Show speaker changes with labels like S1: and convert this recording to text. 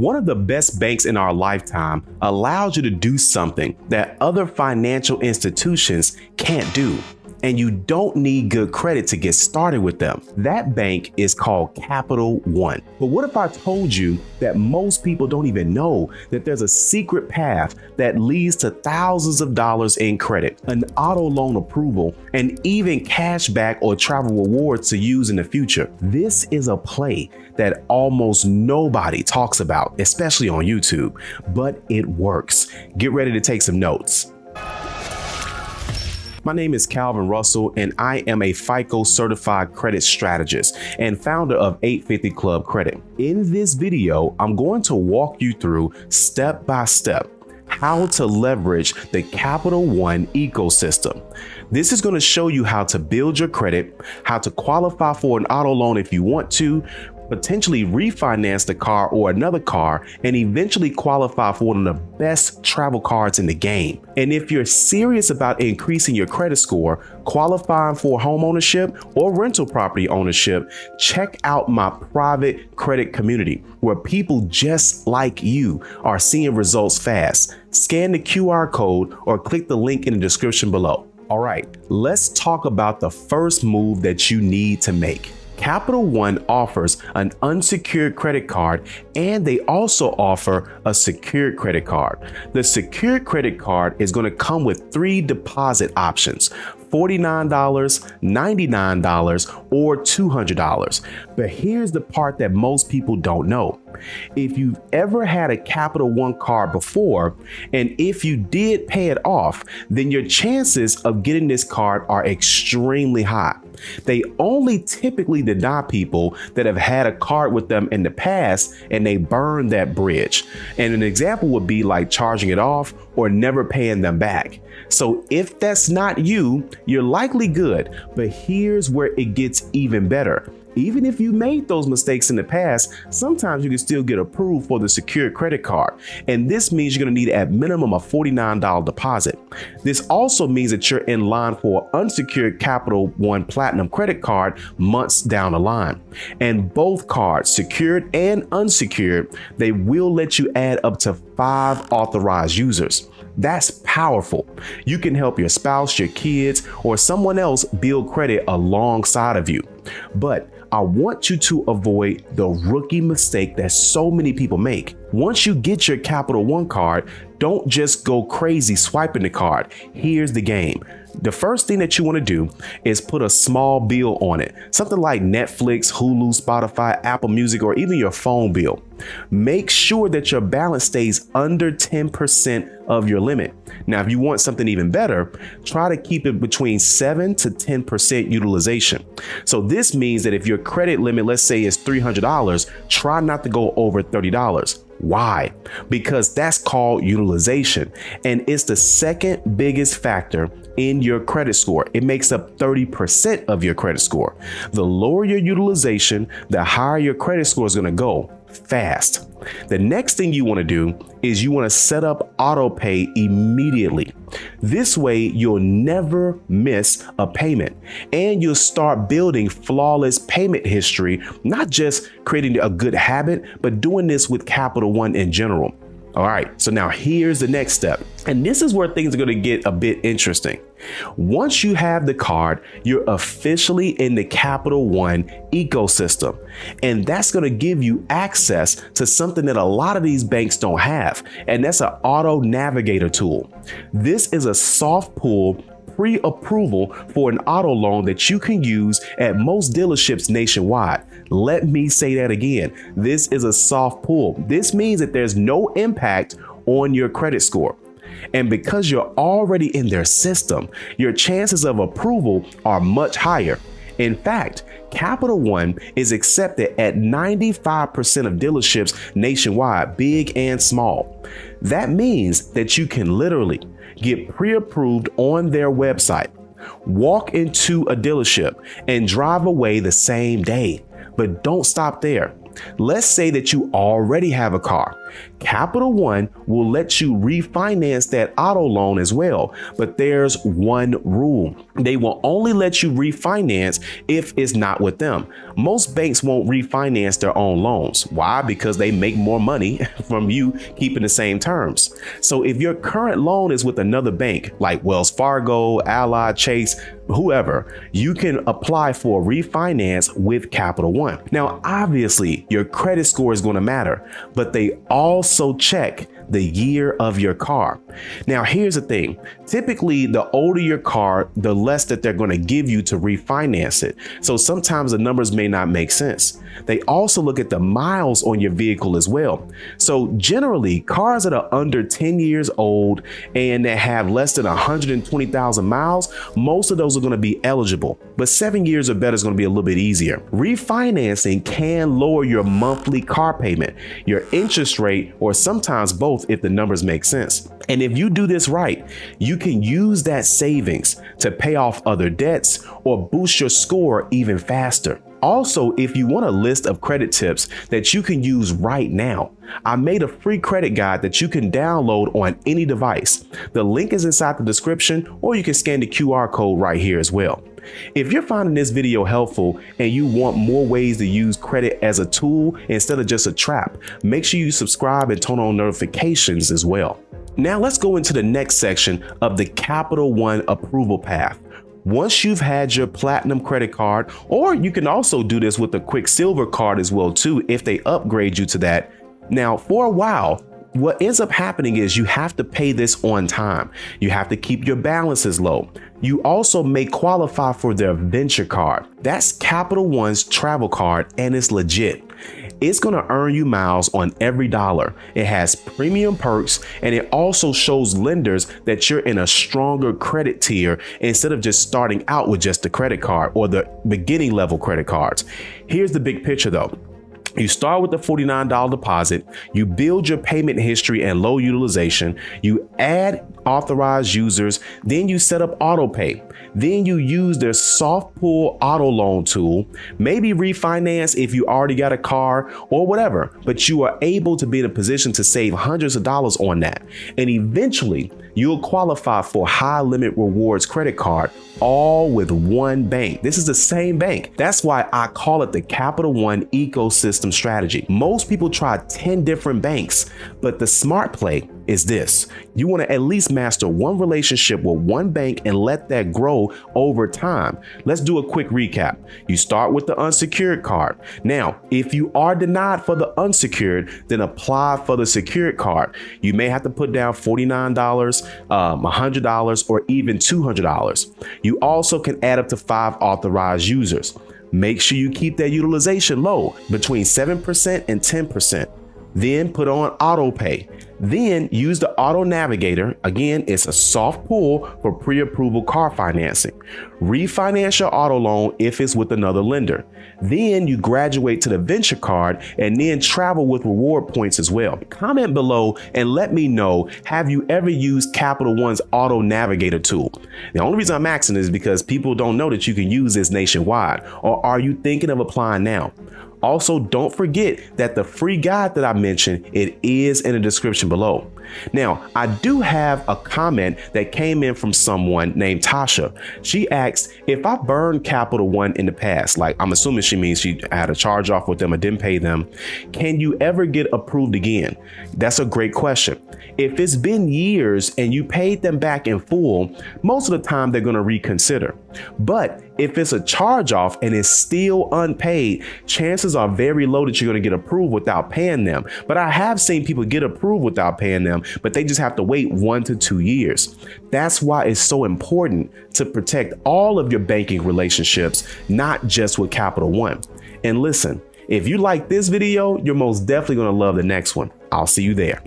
S1: One of the best banks in our lifetime allows you to do something that other financial institutions can't do. And you don't need good credit to get started with them. That bank is called Capital One. But what if I told you that most people don't even know that there's a secret path that leads to thousands of dollars in credit, an auto loan approval, and even cash back or travel rewards to use in the future? This is a play that almost nobody talks about, especially on YouTube, but it works. Get ready to take some notes. My name is Calvin Russell, and I am a FICO certified credit strategist and founder of 850 Club Credit. In this video, I'm going to walk you through step by step how to leverage the Capital One ecosystem. This is going to show you how to build your credit, how to qualify for an auto loan if you want to, potentially refinance the car or another car, and eventually qualify for one of the best travel cards in the game. And if you're serious about increasing your credit score, qualifying for home ownership or rental property ownership, check out my private credit community where people just like you are seeing results fast. Scan the QR code or click the link in the description below. All right, let's talk about the first move that you need to make. Capital One offers an unsecured credit card, and they also offer a secured credit card. The secured credit card is going to come with 3 deposit options: $49, $99, or $200. But here's the part that most people don't know. If you've ever had a Capital One card before, and if you did pay it off, then your chances of getting this card are extremely high. They only typically deny people that have had a card with them in the past and they burn that bridge. And an example would be like charging it off or never paying them back. So if that's not you, you're likely good. But here's where it gets even better. Even if you made those mistakes in the past, sometimes you can still get approved for the secured credit card. And this means you're going to need at minimum a $49 deposit. This also means that you're in line for an unsecured Capital One Platinum credit card months down the line. And both cards, secured and unsecured, they will let you add up to 5 authorized users. That's powerful. You can help your spouse, your kids, or someone else build credit alongside of you. But I want you to avoid the rookie mistake that so many people make. Once you get your Capital One card, don't just go crazy swiping the card. Here's the game. The first thing that you want to do is put a small bill on it, something like Netflix, Hulu, Spotify, Apple Music, or even your phone bill. Make sure that your balance stays under 10% of your limit. Now, if you want something even better, try to keep it between 7 to 10% utilization. So this means that if your credit limit, let's say, is $300, try not to go over $30. Why? Because that's called utilization, and it's the second biggest factor in your credit score. It makes up 30% of your credit score. The lower your utilization, the higher your credit score is going to go fast. The next thing you want to do is you want to set up auto pay immediately. This way you'll never miss a payment, and you'll start building flawless payment history, not just creating a good habit, but doing this with Capital One in general. All right, so now here's the next step. And this is where things are going to get a bit interesting. Once you have the card, you're officially in the Capital One ecosystem. And that's going to give you access to something that a lot of these banks don't have. And that's an auto navigator tool. This is a soft pull pre-approval for an auto loan that you can use at most dealerships nationwide. Let me say that again. This is a soft pull. This means that there's no impact on your credit score. And because you're already in their system, your chances of approval are much higher. In fact, Capital One is accepted at 95% of dealerships nationwide, big and small. That means that you can literally get pre-approved on their website, walk into a dealership, and drive away the same day. But don't stop there. Let's say that you already have a car. Capital One will let you refinance that auto loan as well. But there's one rule. They will only let you refinance if it's not with them. Most banks won't refinance their own loans. Why? Because they make more money from you keeping the same terms. So if your current loan is with another bank like Wells Fargo, Ally, Chase, whoever, you can apply for a refinance with Capital One. Now, obviously, your credit score is going to matter, but they also check the year of your car. Now, here's the thing. Typically, the older your car, the less that they're going to give you to refinance it. So sometimes the numbers may not make sense. They also look at the miles on your vehicle as well. So generally, cars that are under 10 years old and that have less than 120,000 miles, most of those are going to be eligible. But 7 years or better is going to be a little bit easier. Refinancing can lower your monthly car payment, your interest rate, or sometimes both if the numbers make sense. And if you do this right, you can use that savings to pay off other debts or boost your score even faster. Also, if you want a list of credit tips that you can use right now, I made a free credit guide that you can download on any device. The link is inside the description, or you can scan the QR code right here as well. If you're finding this video helpful and you want more ways to use credit as a tool instead of just a trap, make sure you subscribe and turn on notifications as well. Now let's go into the next section of the Capital One approval path. Once you've had your platinum credit card, or you can also do this with a quick silver card as well too, if they upgrade you to that. Now, for a while, what ends up happening is you have to pay this on time. You have to keep your balances low. You also may qualify for their venture card. That's Capital One's travel card, and it's legit. It's going to earn you miles on every dollar. It has premium perks, and it also shows lenders that you're in a stronger credit tier instead of just starting out with just the credit card or the beginning level credit cards. Here's the big picture though. You start with the $49 deposit, you build your payment history and low utilization, you add authorized users, then you set up auto pay. Then you use their soft pull auto loan tool, maybe refinance if you already got a car or whatever, but you are able to be in a position to save hundreds of dollars on that. And eventually you'll qualify for high limit rewards credit card, all with one bank. This is the same bank. That's why I call it the Capital One ecosystem strategy. Most people try 10 different banks, but the smart play is this. You want to at least master one relationship with one bank and let that grow over time. Let's do a quick recap. You start with the unsecured card. Now, if you are denied for the unsecured, then apply for the secured card. You may have to put down $49, $100, or even $200. You also can add up to 5 authorized users. Make sure you keep that utilization low, between 7% and 10%. Then put on auto pay. Then use the auto navigator. Again, it's a soft pull for pre-approval car financing. Refinance your auto loan if it's with another lender. Then you graduate to the venture card and then travel with reward points as well. Comment below and let me know, have you ever used Capital One's auto navigator tool? The only reason I'm asking is because people don't know that you can use this nationwide. Or are you thinking of applying now? Also, don't forget that the free guide that I mentioned, it is in the description below. Now, I do have a comment that came in from someone named Tasha. She asked, if I burned Capital One in the past, like I'm assuming she means she had a charge off with them or didn't pay them, can you ever get approved again? That's a great question. If it's been years and you paid them back in full, most of the time they're going to reconsider. But if it's a charge off and it's still unpaid, chances are very low that you're going to get approved without paying them. But I have seen people get approved without paying them, but they just have to wait 1 to 2 years. That's why it's so important to protect all of your banking relationships, not just with Capital One. And listen, if you like this video, you're most definitely going to love the next one. I'll see you there.